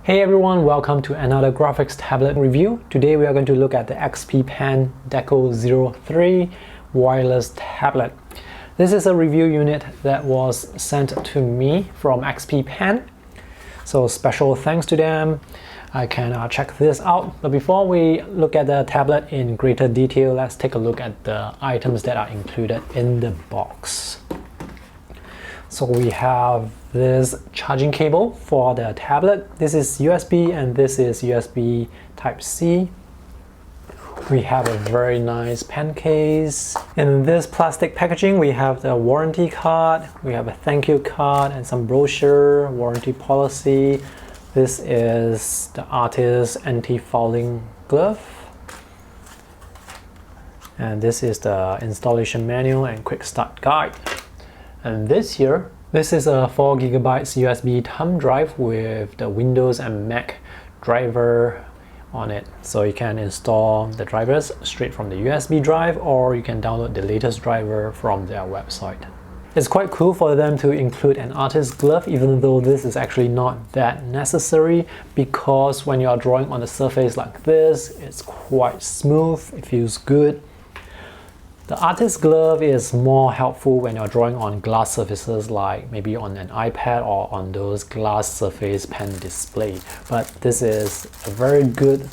Hey everyone, welcome to another graphics tablet review. Today we are going to look at the XP-Pen Deco 03 wireless tablet. This is a review unit that was sent to me from XP-Pen. So special thanks to them. I can check this out. But before we look at the tablet in greater detail, let's take a look at the items that are included in the box. So we have this charging cable for the tablet. This is USB and this is USB Type-C. We have a very nice pen case. In this plastic packaging, we have the warranty card, we have a thank you card and some brochure, warranty policy. This is the artist's anti-fouling glove. And this is the installation manual and quick start guide. And this is a 4GB USB thumb drive with the Windows and Mac driver on it. So you can install the drivers straight from the USB drive, or you can download the latest driver from their website. It's quite cool for them to include an artist's glove, even though this is actually not that necessary, because when you are drawing on a surface like this, it's quite smooth, it feels good. The artist's glove is more helpful when you're drawing on glass surfaces, like maybe on an iPad or on those glass surface pen display. But this is a very good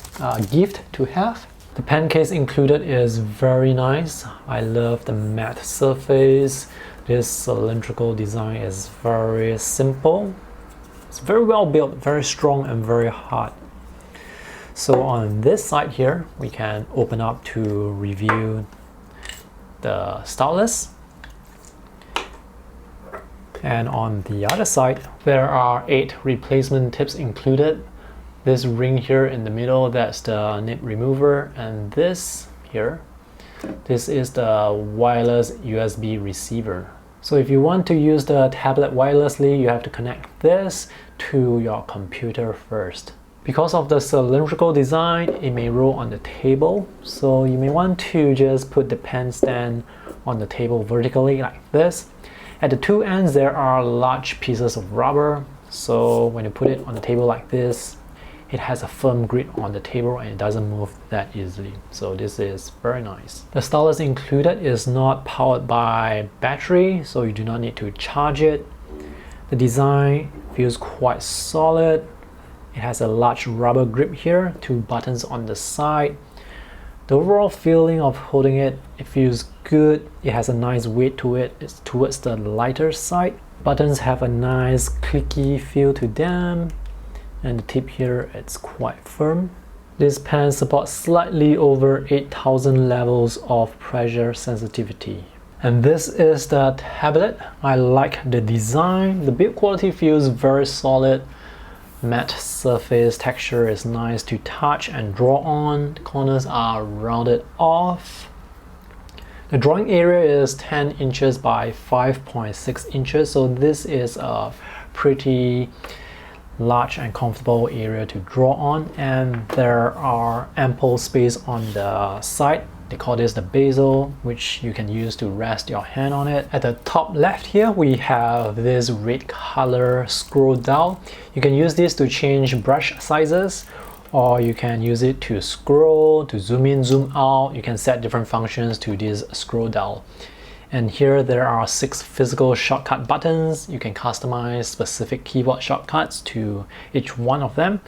gift to have. The pen case included is very nice. I love the matte surface. This cylindrical design is very simple. It's very well built, very strong and very hard. So on this side here, we can open up to review the stylus, and on the other side there are 8 replacement tips included. This ring here in the middle, that's the nib remover, and this here, this is the wireless USB receiver. So if you want to use the tablet wirelessly, you have to connect this to your computer first. Because of the cylindrical design, it may roll on the table, so you may want to just put the pen stand on the table vertically like this. At the two ends there are large pieces of rubber, so when you put it on the table like this, it has a firm grip on the table and it doesn't move that easily. So this is very nice. The stylus included is not powered by battery, so you do not need to charge it. The design feels quite solid. It has a large rubber grip here, 2 buttons on the side. The overall feeling of holding it, it feels good. It has a nice weight to it. It's towards the lighter side. Buttons have a nice clicky feel to them. And the tip here, it's quite firm. This pen supports slightly over 8,000 levels of pressure sensitivity. And this is the tablet. I like the design. The build quality feels very solid. Matte surface texture is nice to touch and draw on. The corners are rounded off. The drawing area is 10 inches by 5.6 inches, so this is a pretty large and comfortable area to draw on, and there are ample space on the side. They call this the bezel, which you can use to rest your hand on it. At the top left here, we have this red color scroll dial. You can use this to change brush sizes, or you can use it to scroll, to zoom in, zoom out. You can set different functions to this scroll dial. And here there are 6 physical shortcut buttons. You can customize specific keyboard shortcuts to each one of them.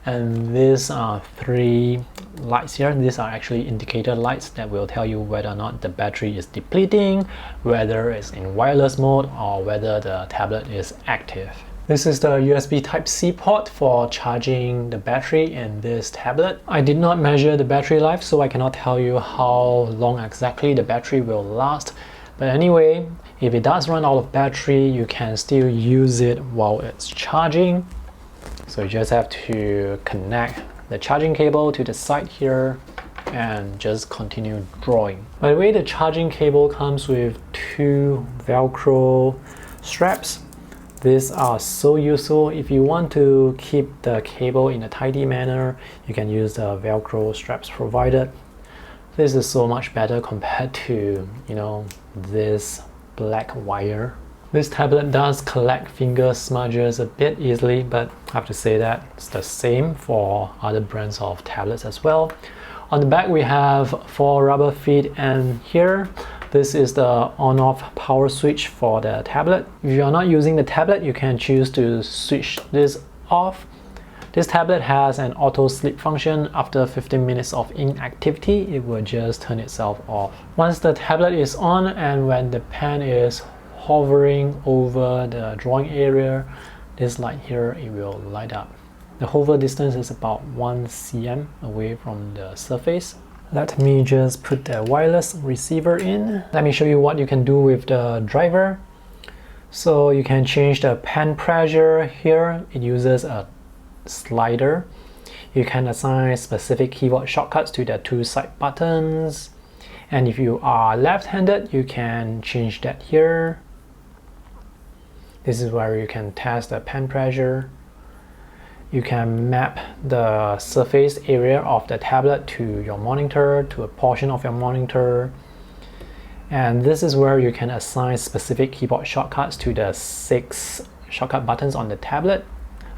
And these are 3 lights here. These are actually indicator lights that will tell you whether or not the battery is depleting, whether it's in wireless mode, or whether the tablet is active. This is the USB Type-C port for charging the battery in this tablet. I did not measure the battery life, so I cannot tell you how long exactly the battery will last. But anyway, if it does run out of battery, you can still use it while it's charging. So you just have to connect the charging cable to the side here and just continue drawing. By the way, the charging cable comes with 2 Velcro straps. These are so useful. If you want to keep the cable in a tidy manner, you can use the Velcro straps provided. This is so much better compared to, this black wire This tablet does collect finger smudges a bit easily, but I have to say that it's the same for other brands of tablets as well. On the back we have 4 rubber feet, and here this is the on-off power switch for the tablet. If you are not using the tablet, you can choose to switch this off. This tablet has an auto sleep function. After 15 minutes of inactivity, it will just turn itself off. Once the tablet is on and when the pen is hovering over the drawing area, this light here, it will light up. The hover distance is about 1 cm away from the surface. Let me just put the wireless receiver in. Let me show you what you can do with the driver. So you can change the pen pressure here. It uses a slider. You can assign specific keyboard shortcuts to the 2 side buttons. And if you are left-handed, you can change that here. This is where you can test the pen pressure. You can map the surface area of the tablet to your monitor, to a portion of your monitor. And this is where you can assign specific keyboard shortcuts to the 6 shortcut buttons on the tablet.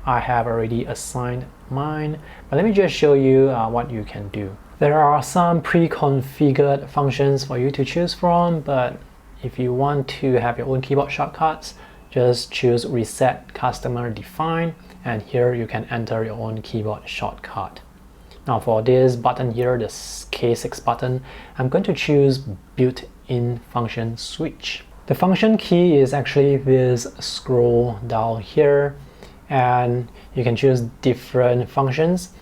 I have already assigned mine, but let me just show you what you can do. There are some pre-configured functions for you to choose from, but if you want to have your own keyboard shortcuts, just choose Reset Customer Define, and here you can enter your own keyboard shortcut. Now for this button here, the K6 button, I'm going to choose Built-in Function Switch. The function key is actually this scroll down here, and you can choose different functions.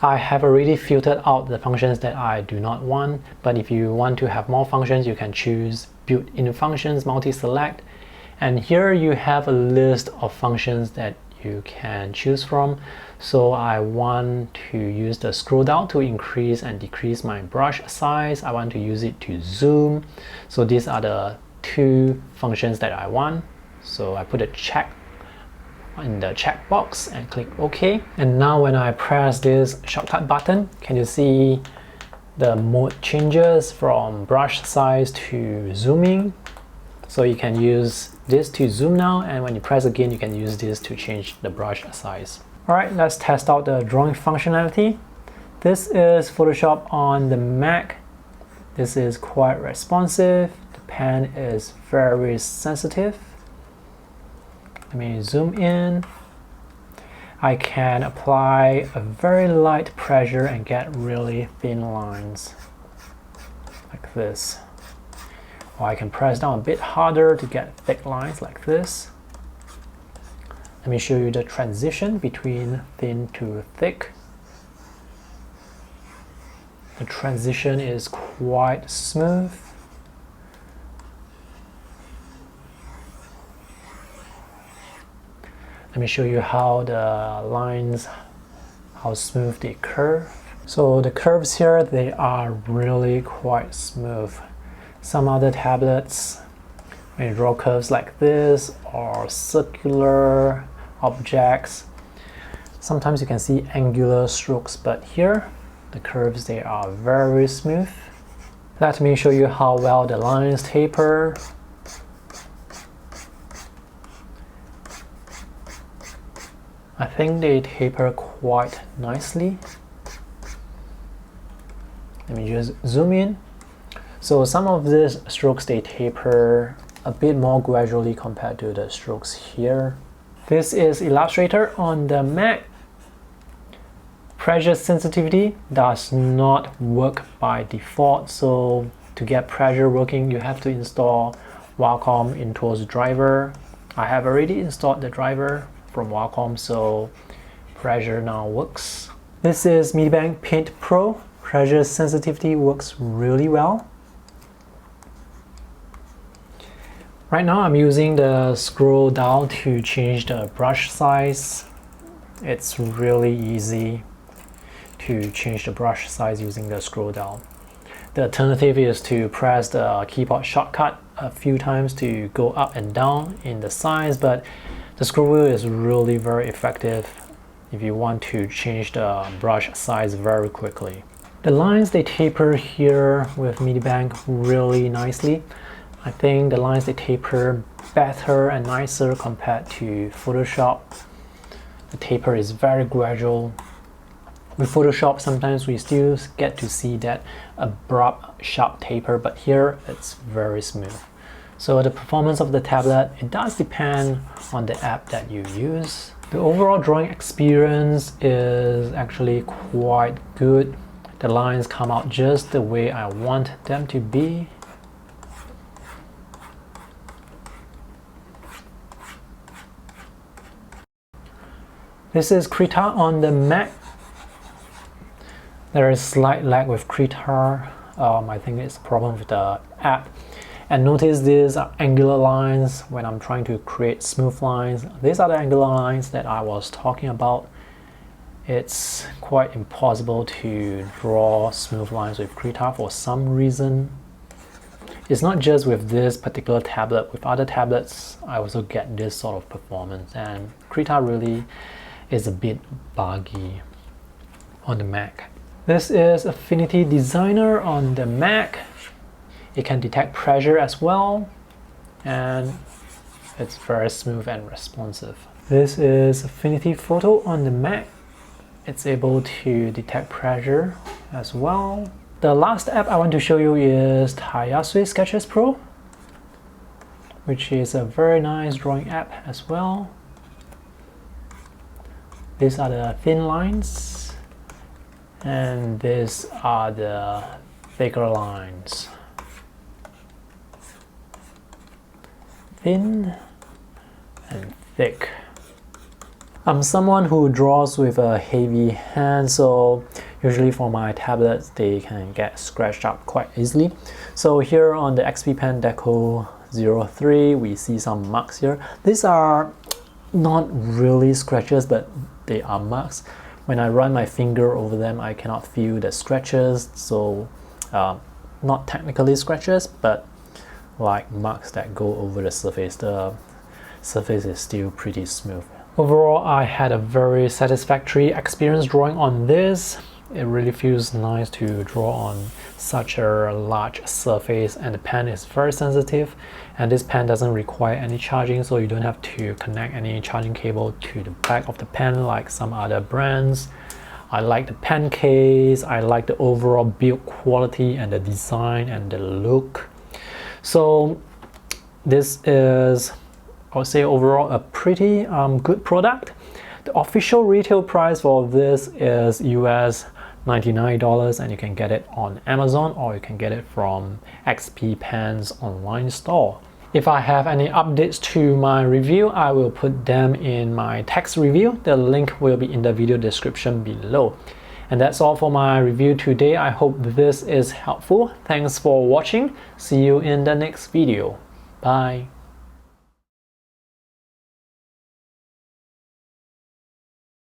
I have already filtered out the functions that I do not want, but if you want to have more functions, you can choose Built-in Functions Multi-Select. And here you have a list of functions that you can choose from. So I want to use the scroll down to increase and decrease my brush size. I want to use it to zoom. So these are the 2 functions that I want. So I put a check in the checkbox and click OK. And now when I press this shortcut button, can you see the mode changes from brush size to zooming? So you can use this to zoom now, and when you press again, you can use this to change the brush size. Alright, let's test out the drawing functionality. This is Photoshop on the Mac. This is quite responsive. The pen is very sensitive. Let me zoom in. I can apply a very light pressure and get really thin lines like this. Or I can press down a bit harder to get thick lines like this. Let me show you the transition between thin to thick. The transition is quite smooth. Let me show you how the lines, how smooth they curve. So the curves here, they are really quite smooth. Some other tablets, when you draw curves like this or circular objects, sometimes you can see angular strokes, but here the curves, they are very smooth. Let me show you how well the lines taper. I think they taper quite nicely. Let me just zoom in. So some of these strokes, they taper a bit more gradually compared to the strokes here. This is Illustrator on the Mac. Pressure sensitivity does not work by default, so to get pressure working, you have to install Wacom Intuos driver. I have already installed the driver from Wacom, so pressure now works. This is Medibank Paint Pro. Pressure sensitivity works really well. Right now I'm using the scroll down to change the brush size. It's really easy to change the brush size using the scroll down. The alternative is to press the keyboard shortcut a few times to go up and down in the size, but the scroll wheel is really very effective if you want to change the brush size very quickly. The lines, they taper here with Medibank really nicely. I think the lines, they taper better and nicer compared to Photoshop. The taper is very gradual. With Photoshop, sometimes we still get to see that abrupt, sharp taper, but here it's very smooth. So the performance of the tablet, it does depend on the app that you use. The overall drawing experience is actually quite good. The lines come out just the way I want them to be. This is Krita on the Mac. There is slight lag with Krita. I think it's a problem with the app. And notice these are angular lines when I'm trying to create smooth lines. These are the angular lines that I was talking about. It's quite impossible to draw smooth lines with Krita for some reason. It's not just with this particular tablet. With other tablets, I also get this sort of performance. And Krita really is a bit buggy on the Mac. This is Affinity Designer on the Mac. It can detect pressure as well, and it's very smooth and responsive. This is Affinity Photo on the Mac. It's able to detect pressure as well. The last app I want to show you is Stylus Sketches Pro, which is a very nice drawing app as well. These are the thin lines, and these are the thicker lines. Thin and thick. I'm someone who draws with a heavy hand, so usually for my tablets they can get scratched up quite easily. So here on the XP-Pen Deco 03, we see some marks here. These are not really scratches, but they are marks. When I run my finger over them, I cannot feel the scratches, so not technically scratches, but like marks that go over the surface. The surface is still pretty smooth. Overall, I had a very satisfactory experience drawing on this. It really feels nice to draw on such a large surface, and the pen is very sensitive, and this pen doesn't require any charging, so you don't have to connect any charging cable to the back of the pen like some other brands. I like the pen case, I like the overall build quality and the design and the look. So this is, I would say, overall a pretty good product. The official retail price for this is US $99, and you can get it on Amazon, or you can get it from XP-Pen's online store. If I have any updates to my review, I will put them in my text review. The link will be in the video description below. And that's all for my review today. I hope this is helpful. Thanks for watching. See you in the next video. Bye.